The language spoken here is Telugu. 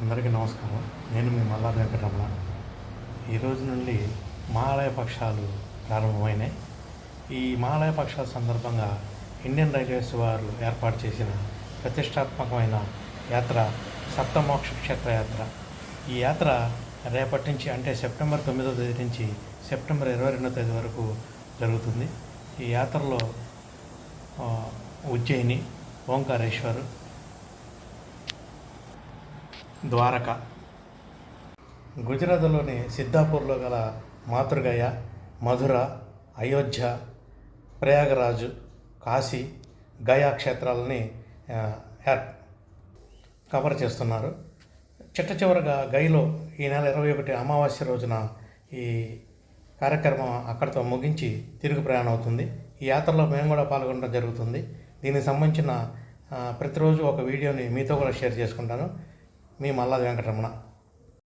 అందరికీ నమస్కారం. నేను మీ మల్లాది వెంకటరమణ. ఈరోజు నుండి మహాలయ పక్షాలు ప్రారంభమైనాయి. ఈ మహాలయ పక్షాల సందర్భంగా ఇండియన్ రైల్వేస్ వారు ఏర్పాటు చేసిన ప్రతిష్టాత్మకమైన యాత్ర సప్తమోక్ష క్షేత్ర యాత్ర. ఈ యాత్ర రేపటి నుంచి అంటే సెప్టెంబర్ 9వ తేదీ నుంచి సెప్టెంబర్ 22వ తేదీ వరకు జరుగుతుంది. ఈ యాత్రలో ఉజ్జయిని, ఓంకారేశ్వర్, ద్వారక, గుజరాత్లోని సిద్ధాపూర్లో గల మాతృగయ, మధుర, అయోధ్య, ప్రయాగరాజు, కాశీ, గయా క్షేత్రాలని కవర్ చేస్తున్నారు. చిట్టచివరగా గయలో ఈ నెల 21 అమావాస్య రోజున ఈ కార్యక్రమం అక్కడితో ముగించి తిరుగు ప్రయాణం అవుతుంది. ఈ యాత్రలో మేము కూడా పాల్గొనడం జరుగుతుంది. దీనికి సంబంధించిన ప్రతిరోజు ఒక వీడియోని మీతో కూడా షేర్ చేసుకుంటాను. మీ మల్లాది వెంకటరమణ.